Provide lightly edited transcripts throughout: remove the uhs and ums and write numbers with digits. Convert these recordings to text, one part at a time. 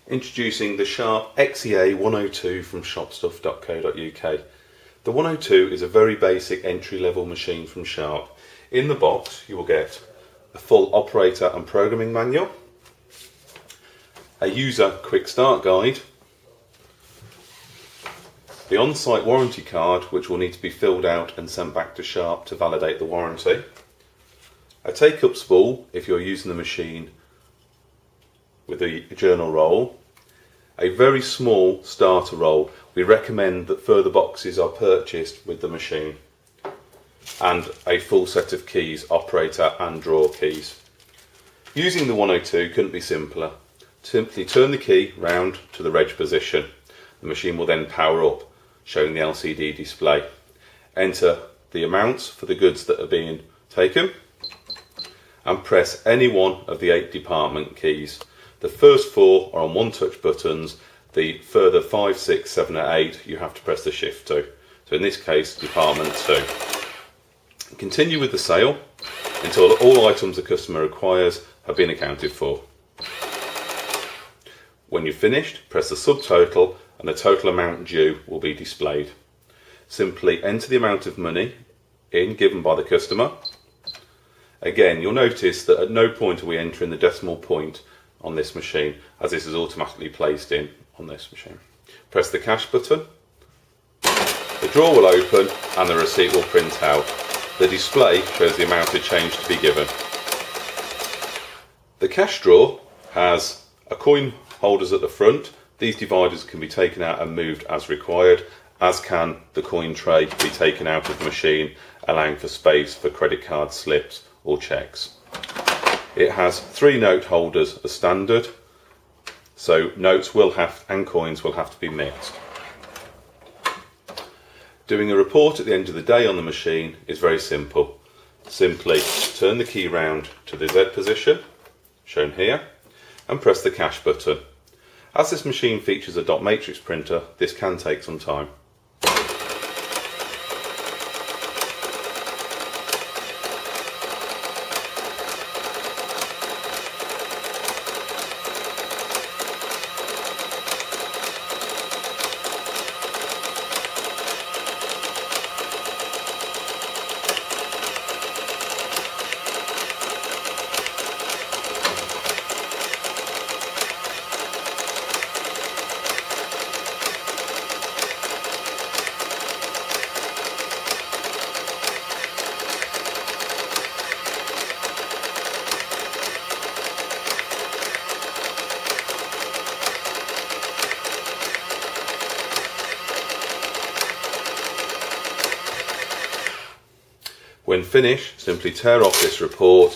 Introducing the Sharp XEA106 from shopstuff.co.uk. The 102 is a very basic entry-level machine from Sharp. In the box you will get a full operator and programming manual, a user quick start guide, the on-site warranty card which will need to be filled out and sent back to Sharp to validate the warranty, a take-up spool if you're using the machine with a journal roll, a very small starter roll. We recommend that further boxes are purchased with the machine, and a full set of keys, operator and drawer keys. Using the 102 couldn't be simpler. Simply turn the key round to the reg position. The machine will then power up, showing the LCD display. Enter the amounts for the goods that are being taken and press any one of the 8 department keys. The first 4 are on one-touch buttons. The further 5, 6, 7 and 8 you have to press the shift to. So in this case, department 2. Continue with the sale until all items the customer requires have been accounted for. When you've finished, press the subtotal and the total amount due will be displayed. Simply enter the amount of money given by the customer. Again, you'll notice that at no point are we entering the decimal point on this machine, as this is automatically placed in on this machine. Press the cash button, the drawer will open and the receipt will print out. The display shows the amount of change to be given. The cash drawer has a coin holders at the front. These dividers can be taken out and moved as required, as can the coin tray be taken out of the machine, allowing for space for credit card slips or cheques. It has 3 note holders as standard, so notes and coins will have to be mixed. Doing a report at the end of the day on the machine is very simple. Simply turn the key round to the Z position, shown here, and press the cash button. As this machine features a dot matrix printer, this can take some time. When finished, simply tear off this report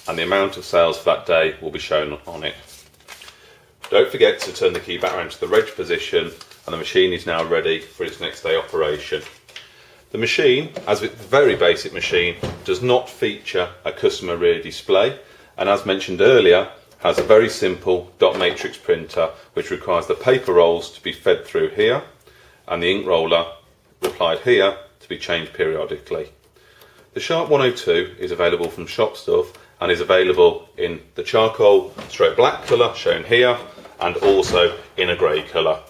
and the amount of sales for that day will be shown on it. Don't forget to turn the key back around to the reg position and the machine is now ready for its next day operation. The machine, as with the very basic machine, does not feature a customer rear display, and as mentioned earlier, has a very simple dot matrix printer which requires the paper rolls to be fed through here and the ink roller applied here to be changed periodically. The Sharp 102 is available from Shop Stuff and is available in the charcoal / black colour shown here, and also in a grey colour.